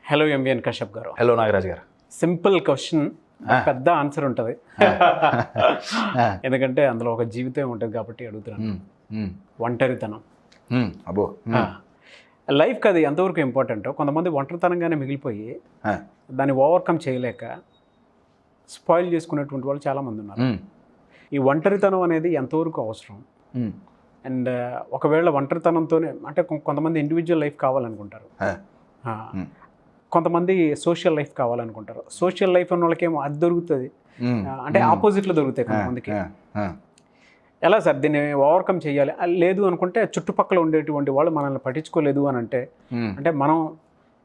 Hello MVN Kashyap గారు. Hello Nagaraj గారు. Simple question, పెద్ద ఆన్సర్ ఉంటుంది. ఎందుకంటే అందులో ఒక జీవితం ఉంటుంది కాబట్టి అడుగుతున్నాను. ఒంటరితనం అబ్బో, లైఫ్కి అది ఎంతవరకు ఇంపార్టెంట్. కొంతమంది ఒంటరితనంగానే మిగిలిపోయి దాన్ని ఓవర్కమ్ చేయలేక స్పాయిల్ చేసుకునేటువంటి వాళ్ళు చాలామంది ఉన్నారు. ఈ ఒంటరితనం అనేది ఎంతవరకు అవసరం? అండ్ ఒకవేళ ఒంటరితనంతోనే అంటే కొంతమంది ఇండివిజువల్ లైఫ్ కావాలనుకుంటారు, కొంతమంది సోషల్ లైఫ్ కావాలనుకుంటారు. సోషల్ లైఫ్ ఉన్న వాళ్ళకేమో అది దొరుకుతుంది, అంటే ఆపోజిట్లో దొరుకుతాయి కొంతమందికి. ఎలా సార్ దీన్ని ఓవర్కమ్ చేయాలి? లేదు అనుకుంటే చుట్టుపక్కల ఉండేటువంటి వాళ్ళు మనల్ని పట్టించుకోలేదు అని అంటే మనం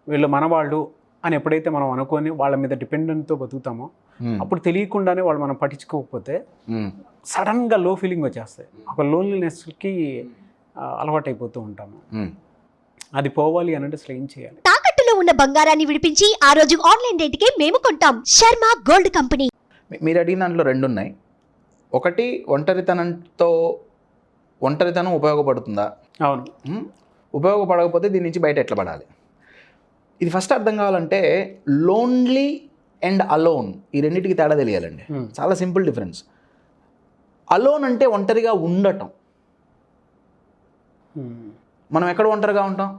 వీళ్ళు మనవాళ్ళు అని ఎప్పుడైతే మనం అనుకొని వాళ్ళ మీద డిపెండెంట్తో బతుకుతామో అప్పుడు తెలియకుండానే వాళ్ళు మనం పట్టించుకోకపోతే సడన్గా లో ఫీలింగ్ వచ్చేస్తాయి. ఒక లోన్లీనెస్కి అలవాటు అయిపోతూ ఉంటాము. అది పోవాలి అని అంటే అసలు ఏం చేయాలి? తాకట్టులో ఉన్న బంగారాన్ని విడిపించి ఆ రోజు ఆన్లైన్ రేటుకే మేము కొంటాం. Sharma gold company. మీరు అడిగిన దాంట్లో రెండు ఉన్నాయి. ఒకటి, ఒంటరితనం ఉపయోగపడుతుందా? అవును. ఉపయోగపడకపోతే దీని నుంచి బయట ఎట్లా పడాలి? ఇది ఫస్ట్ అర్థం కావాలంటే లోన్లీ అండ్ అలోన్ ఈ రెండింటికి తేడా తెలియాలండి. చాలా సింపుల్ డిఫరెన్స్. అలోన్ అంటే ఒంటరిగా ఉండటం. మనం ఎక్కడ ఒంటరిగా ఉంటాం?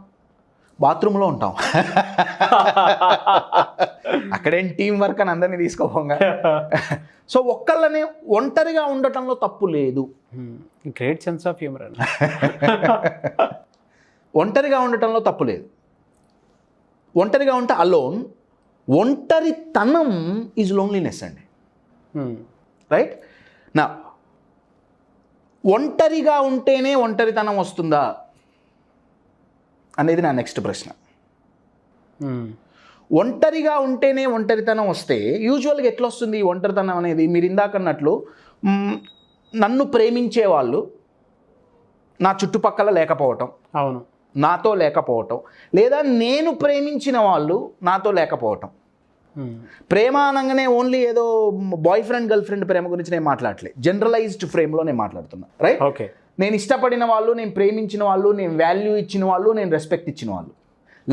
బాత్రూంలో ఉంటాం. అక్కడేం టీం వర్క్ అని అందరినీ తీసుకోపోగా. సో ఒక్కళ్ళని ఒంటరిగా ఉండటంలో తప్పు లేదు. Great sense of humour. ఒంటరిగా ఉండటంలో తప్పు లేదు. ఒంటరిగా ఉంటే అలోన్. ఒంటరితనం ఈజ్ లోన్లీనెస్ అండి. రైట్ నా ఒంటరిగా ఉంటేనే ఒంటరితనం వస్తుందా అనేది నా నెక్స్ట్ ప్రశ్న. ఒంటరిగా ఉంటేనే ఒంటరితనం వస్తే యూజువల్గా ఎట్లా వస్తుంది ఈ ఒంటరితనం అనేది? మీరు ఇందాకన్నట్లు నన్ను ప్రేమించే వాళ్ళు నా చుట్టుపక్కల లేకపోవటం, అవును, నాతో లేకపోవటం, లేదా నేను ప్రేమించిన వాళ్ళు నాతో లేకపోవటం. ప్రేమ అనగానే ఓన్లీ ఏదో బాయ్ ఫ్రెండ్ గర్ల్ ఫ్రెండ్ ప్రేమ గురించి నేను మాట్లాడట్లేదు, జనరలైజ్డ్ ఫ్రేమ్లో నేను మాట్లాడుతున్నా. రైట్? ఓకే. నేను ఇష్టపడిన వాళ్ళు, నేను ప్రేమించిన వాళ్ళు, నేను వాల్యూ ఇచ్చిన వాళ్ళు, నేను రెస్పెక్ట్ ఇచ్చిన వాళ్ళు,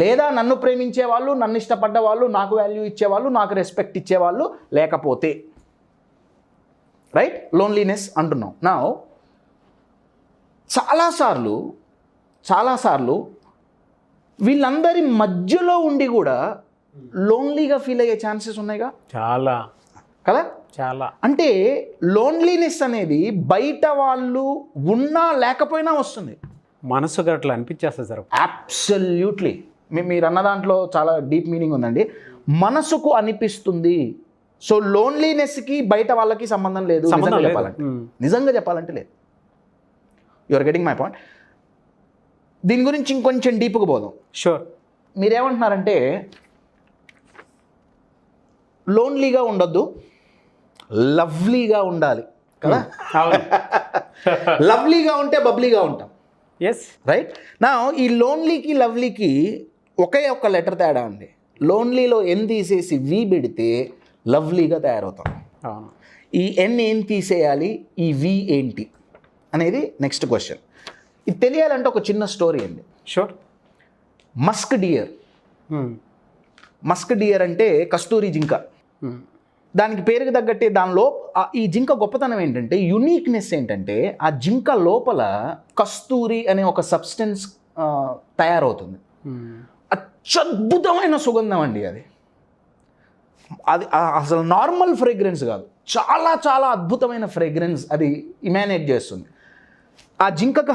లేదా నన్ను ప్రేమించే వాళ్ళు, నన్ను ఇష్టపడ్డ వాళ్ళు, నాకు వాల్యూ ఇచ్చేవాళ్ళు, నాకు రెస్పెక్ట్ ఇచ్చేవాళ్ళు లేకపోతే రైట్ లోన్లీనెస్ అంటున్నాం. నా చాలాసార్లు వీళ్ళందరి మధ్యలో ఉండి కూడా లోన్లీగా ఫీల్ అయ్యే ఛాన్సెస్ ఉన్నాయిగా. చాలా కదా. చాలా అంటే లోన్లీనెస్ అనేది బయట వాళ్ళు ఉన్నా లేకపోయినా వస్తుంది. మనసుకు అట్లా అనిపించేస్తుంది సార్. అబ్సల్యూట్లీ. మీరు అన్న దాంట్లో చాలా డీప్ మీనింగ్ ఉందండి. మనసుకు అనిపిస్తుంది. సో లోన్లీనెస్కి బయట వాళ్ళకి సంబంధం లేదు. నిజంగా చెప్పాలంటే లేదు. You are getting my point. దీని గురించి ఇంకొంచెం డీప్గా పోదాం. షూర్. మీరేమంటున్నారంటే లోన్లీగా ఉండొద్దు, లవ్లీగా ఉండాలి కదా. లవ్లీగా ఉంటే బబ్లీగా ఉంటాం. Yes, right. నా ఈ లోన్లీకి లవ్లీకి ఒకే ఒక్క లెటర్ తేడా అండి. లోన్లీలో ఎన్ తీసేసి వి పెడితే లవ్లీగా తయారవుతాం. ఈ ఎన్ ఏం తీసేయాలి, ఈ వి ఏంటి అనేది నెక్స్ట్ క్వశ్చన్. ఇది తెలియాలంటే ఒక చిన్న స్టోరీ అండి. షూర్. మస్క్ డియర్ అంటే కస్తూరి జింక. దానికి పేరుకి తగ్గట్టే దానిలో ఈ జింక గొప్పతనం ఏంటంటే, యునీక్నెస్ ఏంటంటే, ఆ జింక లోపల కస్తూరి అనే ఒక సబ్స్టెన్స్ తయారవుతుంది. అత్యద్భుతమైన సుగంధం అండి అది. అసలు నార్మల్ ఫ్రేగ్రెన్స్ కాదు, చాలా చాలా అద్భుతమైన ఫ్రేగ్రెన్స్ అది ఇమానేట్ చేస్తుంది. ఆ జింకకు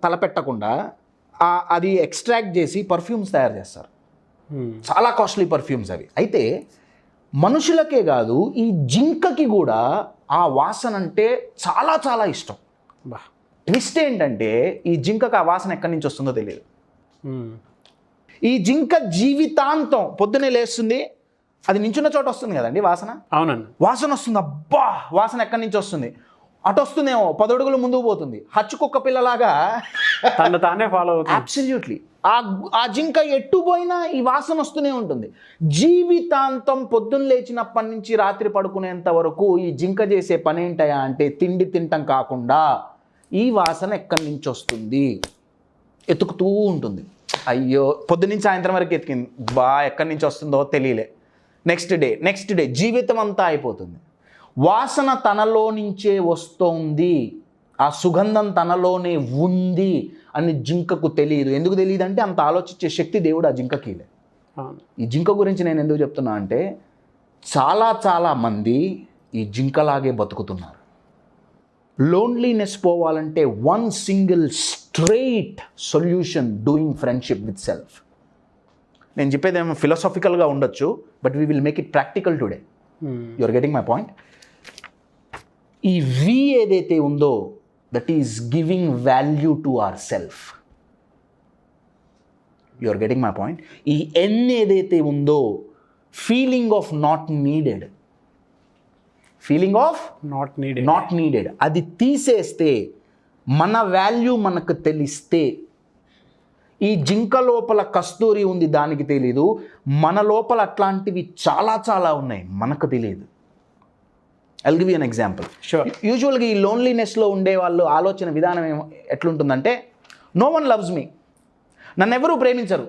తలపెట్టకుండా అది ఎక్స్ట్రాక్ట్ చేసి పర్ఫ్యూమ్స్ తయారు చేస్తారు. చాలా కాస్ట్లీ పర్ఫ్యూమ్స్ అవి. అయితే మనుషులకే కాదు, ఈ జింకకి కూడా ఆ వాసన అంటే చాలా చాలా ఇష్టం. ట్విస్ట్ ఏంటంటే, ఈ జింకకు ఆ వాసన ఎక్కడి నుంచి వస్తుందో తెలియదు. ఈ జింక జీవితాంతం పొద్దునే లేస్తుంది, అది నించున్న చోట వస్తుంది కదండి వాసన. అవునండి, వాసన వస్తుంది. అబ్బా, వాసన ఎక్కడి నుంచి వస్తుంది? అటు వస్తుందేమో, 10 అడుగులు ముందుకు పోతుంది, హచ్చు కుక్క పిల్లలాగా తానే ఫాలో అవుతుంది. అబ్సల్యూట్లీ. ఆ జింక ఎట్టు పోయినా ఈ వాసన వస్తూనే ఉంటుంది. జీవితాంతం పొద్దున్న లేచినప్పటి నుంచి రాత్రి పడుకునేంత వరకు ఈ జింక చేసే పని ఏంటయా అంటే, తిండి తింటం కాకుండా ఈ వాసన ఎక్కడి నుంచి వస్తుంది ఎతుకుతూ ఉంటుంది. అయ్యో పొద్దున్నుంచి సాయంత్రం వరకు ఎతికింది, ఎక్కడి నుంచి వస్తుందో తెలియలే. నెక్స్ట్ డే జీవితం అంతా అయిపోతుంది. వాసన తనలో నుంచే వస్తోంది, ఆ సుగంధం తనలోనే ఉంది అని జింకకు తెలియదు. ఎందుకు తెలియదు అంటే అంత ఆలోచించే శక్తి దేవుడు ఆ జింకకిలే. ఈ జింక గురించి నేను ఎందుకు చెప్తున్నా అంటే చాలా మంది ఈ జింకలాగే బతుకుతున్నారు. లోన్లీనెస్ పోవాలంటే one single straight solution, doing friendship with self. నేను చెప్పేదేమో ఫిలాసాఫికల్గా ఉండొచ్చు, but we will make it practical today. You are getting my point. ఈ వి ఏదైతే ఉందో that is giving value to our self. You are getting my point. ఈ ఎన్ ఏదైతే ఉందో feeling of not needed, not needed అది తీసేస్తే, మన వాల్యూ మనకు తెలిస్తే, ఈ జింక లోపల కస్తూరి ఉంది దానికి తెలీదు, మన లోపల అట్లాంటివి చాలా ఉన్నాయి మనకు తెలియదు. I'll give you an example. యూజువల్గా ఈ లోన్లీనెస్లో ఉండే వాళ్ళు ఆలోచన విధానం ఎట్లుంటుందంటే, నో వన్ లవ్స్ మీ, నన్నెవరూ ప్రేమించరు,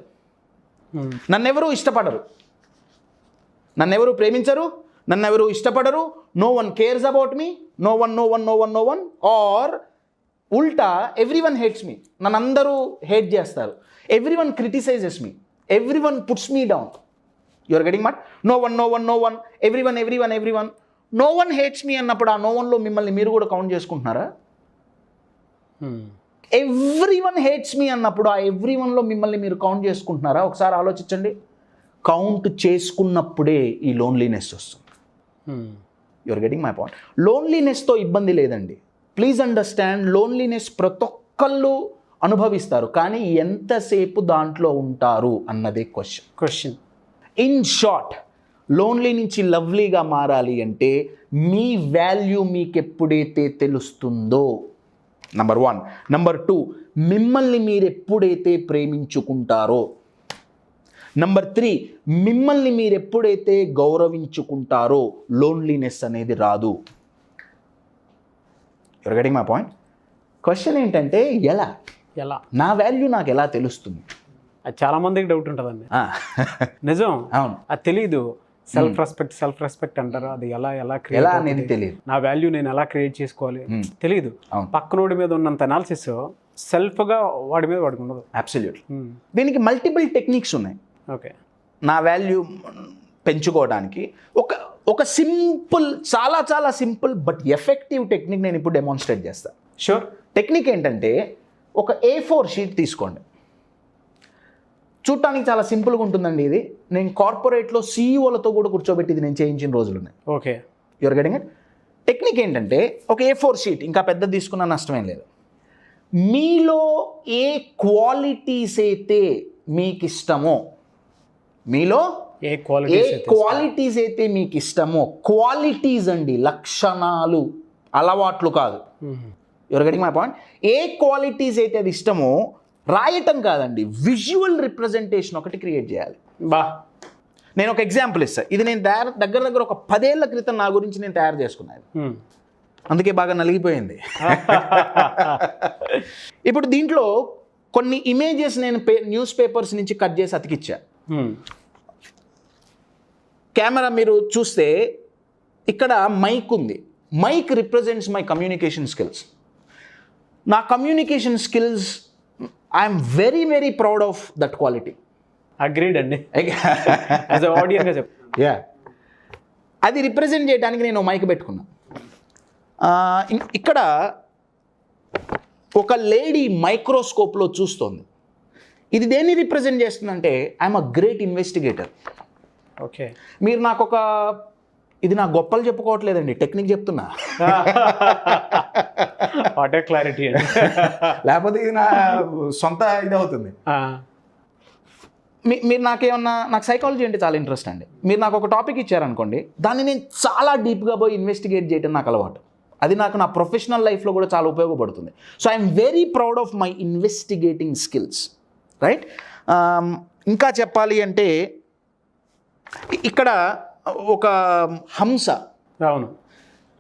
నన్నెవరూ ఇష్టపడరు, నన్నెవరూ ఇష్టపడరు, no one cares about me, no one or ఉల్టా ఎవ్రీవన్ హేట్స్ మీ, నన్ను అందరూ హేట్ చేస్తారు, everyone criticises me, everyone puts me down. You are getting మట్. No one everyone no one hates me అన్నప్పుడు ఆ నో వన్లో మిమ్మల్ని మీరు కూడా కౌంట్ చేసుకుంటున్నారా? ఎవ్రీవన్ హేట్స్ మీ అన్నప్పుడు ఆ ఎవ్రీవన్లో మిమ్మల్ని మీరు కౌంట్ చేసుకుంటున్నారా? ఒకసారి ఆలోచించండి. కౌంట్ చేసుకున్నప్పుడే ఈ లోన్లీనెస్ వస్తుంది. You are getting my point. లోన్లీనెస్తో ఇబ్బంది లేదండి, ప్లీజ్ అండర్స్టాండ్. లోన్లీనెస్ ప్రతి ఒక్కళ్ళు అనుభవిస్తారు, కానీ ఎంతసేపు దాంట్లో ఉంటారు అన్నదే క్వశ్చన్. ఇన్ షార్ట్, లోన్లీ నుంచి లవ్లీగా మారాలి అంటే మీ వాల్యూ మీకు ఎప్పుడైతే తెలుస్తుందో, నంబర్ 1. నంబర్ 2, మిమ్మల్ని మీరు ఎప్పుడైతే ప్రేమించుకుంటారో. నంబర్ 3, మిమ్మల్ని మీరు ఎప్పుడైతే గౌరవించుకుంటారో లోన్లీనెస్ అనేది రాదు. You are getting my point. Question ఏంటంటే ఎలా నా వాల్యూ నాకు ఎలా తెలుస్తుంది? అది చాలా మందికి డౌట్ ఉంటుందండి. నిజం, అవును, అది తెలీదు. సెల్ఫ్ రెస్పెక్ట్ అంటారు, అది ఎలా అనేది తెలియదు. నా వాల్యూ నేను ఎలా క్రియేట్ చేసుకోవాలి తెలియదు. పక్కనోడి మీద ఉన్నంత అనాలిసిస్ సెల్ఫ్గా వాడి మీద వాడికి ఉండదు. అబ్సల్యూట్లీ. దీనికి మల్టిపుల్ టెక్నిక్స్ ఉన్నాయి. ఓకే, నా వాల్యూ పెంచుకోవడానికి ఒక సింపుల్, చాలా సింపుల్ బట్ ఎఫెక్టివ్ టెక్నిక్ నేను ఇప్పుడు డెమాన్స్ట్రేట్ చేస్తాను. షూర్. టెక్నిక్ ఏంటంటే, ఒక A4 షీట్ తీసుకోండి. చూడటానికి చాలా సింపుల్గా ఉంటుందండి ఇది. నేను కార్పొరేట్లో CEOలతో కూడా కూర్చోబెట్టి ఇది నేను చేయించిన రోజులు ఉన్నాయి. Okay, you are getting it. Technique ఏంటంటే, ఒక A4 షీట్, ఇంకా పెద్దది తీసుకున్న నష్టమేం లేదు. మీలో ఏ క్వాలిటీస్ అయితే మీకు ఇష్టమో, ఏ క్వాలిటీస్ అయితే మీకు ఇష్టమో, క్వాలిటీస్ అండి, లక్షణాలు, అలవాట్లు కాదు. You are getting my point. ఏ క్వాలిటీస్ అయితే అది ఇష్టమో రాయటం కాదండి, విజువల్ రిప్రజెంటేషన్ ఒకటి క్రియేట్ చేయాలి. నేను ఒక ఎగ్జాంపుల్ ఇస్తాను. ఇది నేను దగ్గర ఒక 10 ఏళ్ల క్రితం నా గురించి నేను తయారు చేసుకున్నాను, అందుకే బాగా నలిగిపోయింది. ఇప్పుడు దీంట్లో కొన్ని ఇమేజెస్ నేను న్యూస్ పేపర్స్ నుంచి కట్ చేసి అతికిచ్చా. కెమెరా మీరు చూస్తే ఇక్కడ మైక్ ఉంది. Mic represents my communication skills. నా communication skills, I'm very proud of that quality. Agreed అండి. యాజ్ ఎ ఆడియన్గా చెప్పు. అది రిప్రజెంట్ చేయడానికి నేను మైక్ పెట్టుకున్నా. ఇక్కడ ఒక లేడీ మైక్రోస్కోప్లో చూస్తోంది. ఇది దేన్ని రిప్రజెంట్ చేస్తుందంటే, I'm a great investigator. Okay, మీరు నాకు ఇది నా గొప్పలు చెప్పుకోవట్లేదండి, టెక్నిక్ చెప్తున్నా. వాట్ ఏ క్లారిటీ అండి. లేకపోతే ఇది నా సొంత ఇది అవుతుంది. మీరు నాకు సైకాలజీ అంటే చాలా ఇంట్రెస్ట్ అండి. మీరు నాకు ఒక టాపిక్ ఇచ్చారనుకోండి, దాన్ని నేను చాలా డీప్గా పోయి ఇన్వెస్టిగేట్ చేయడం నాకు అలవాటు. అది నాకు నా ప్రొఫెషనల్ లైఫ్లో కూడా చాలా ఉపయోగపడుతుంది. So I'm very proud of my investigating skills, right. ఇంకా చెప్పాలి అంటే, ఇక్కడ ఒక హంస, అవును,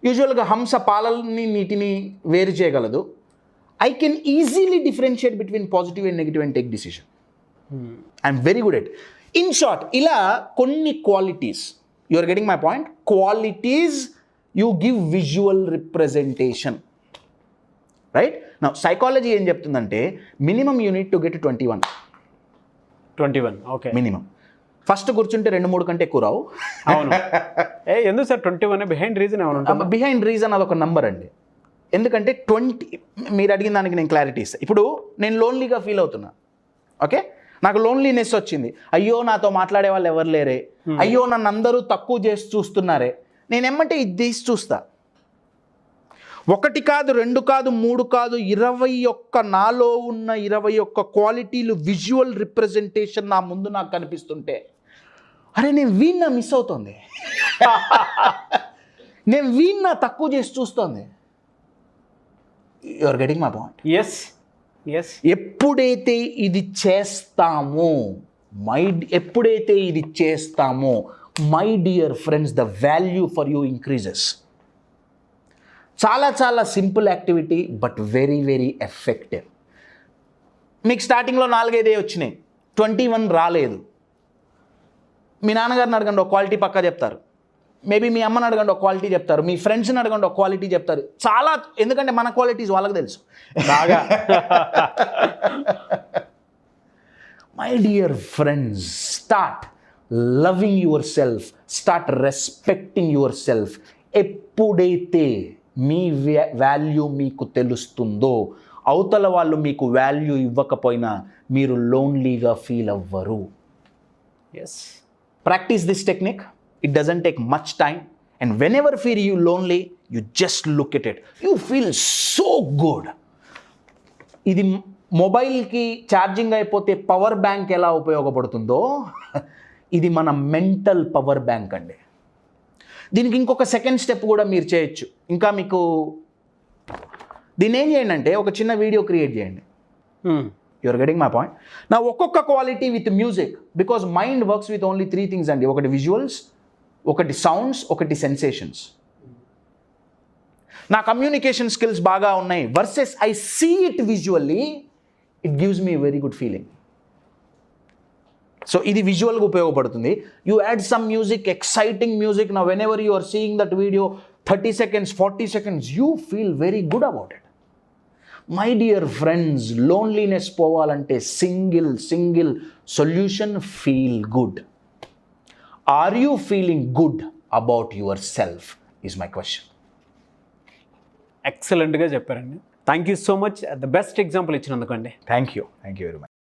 యూజువల్గా హంస పాలని నీటిని వేరు చేయగలదు. I can easily differentiate between positive and negative and take decision. I'm very good at it. In short, ఇలా కొన్ని qualities, you are getting my point, qualities you give visual representation, right? నా సైకాలజీ ఏం చెప్తుందంటే minimum you need to get 21. Okay, minimum. First కూర్చుంటే 2-3 కంటే ఎక్కువ రావు. అవును. ఎందుకు సార్ 21? బిహైండ్ రీజన్ ఏమైనా ఉంటుంది? బిహైండ్ రీజన్ అదొక నంబర్ అండి. ఎందుకంటే 20, మీరు అడిగిన దానికి నేను క్లారిటీ ఇస్తాను. ఇప్పుడు నేను లోన్లీగా ఫీల్ అవుతున్నా, ఓకే, నాకు లోన్లీనెస్ వచ్చింది, అయ్యో నాతో మాట్లాడే వాళ్ళు ఎవరు లేరే, అయ్యో నన్ను అందరూ తక్కువ చేసి చూస్తున్నారే, నేను ఏమంటే ఇది తీసి చూస్తా. 1 కాదు, 2 కాదు, 3 కాదు, 21 నాలో ఉన్న 21 క్వాలిటీలు విజువల్ రిప్రజెంటేషన్ నా ముందు నాకు కనిపిస్తుంటే, అరే నేను వీణ్ణ మిస్ అవుతుంది, నేను వీణ్ణ తక్కువ చేసి చూస్తోంది. You are getting my point? Yes. ఎప్పుడైతే ఇది చేస్తామో my dear friends, the value for you increases. చాలా చాలా simple activity but very very effective. మీకు స్టార్టింగ్లో 4-5 వచ్చినాయి, 21 రాలేదు. మీ నాన్నగారిని అడగండి, ఒక క్వాలిటీ పక్కా చెప్తారు. మేబీ మీ అమ్మని అడగండి, ఒక క్వాలిటీ చెప్తారు. మీ ఫ్రెండ్స్ని అడగండి, ఒక క్వాలిటీ చెప్తారు. చాలా, ఎందుకంటే మన క్వాలిటీస్ వాళ్ళకి తెలుసు బాగా. My dear friends, start loving your self, start respecting your self. ఎప్పుడైతే మీ వాల్యూ మీకు తెలుస్తుందో, అవతల వాళ్ళు మీకు వాల్యూ ఇవ్వకపోయినా మీరు లోన్లీగా ఫీల్ అవ్వరు. Yes. Practice this technique. It doesn't take much time. And whenever feel you lonely, you just look at it. You feel so good. ఇది మొబైల్కి ఛార్జింగ్ అయిపోతే పవర్ బ్యాంక్ ఎలా ఉపయోగపడుతుందో, ఇది మన మెంటల్ పవర్ బ్యాంక్ అండి. దీనికి ఇంకొక సెకండ్ స్టెప్ కూడా మీరు చేయొచ్చు. ఇంకా మీకు దీన్ని ఏం చేయండి అంటే, ఒక చిన్న వీడియో క్రియేట్ చేయండి. You are getting my point? నా ఒక్కొక్క quality with music, because mind works with only 3 things అండి. ఒకటి విజువల్స్, ఒకటి సౌండ్స్, ఒకటి సెన్సేషన్స్. నా కమ్యూనికేషన్ స్కిల్స్ బాగా ఉన్నాయి versus I see it visually, it gives me very good feeling. So ఇది విజువల్గా ఉపయోగపడుతుంది. You add some music, exciting music. నా whenever you are seeing that video 30 seconds, 40 seconds, you feel very good about it. My dear friends, loneliness పోవాలంటే single solution, feel good. Are you feeling good about yourself is my question. ఎక్సలెంట్గా చెప్పారండి. Thank you so much. The best example ఇచ్చినందుకండి. Thank you very much.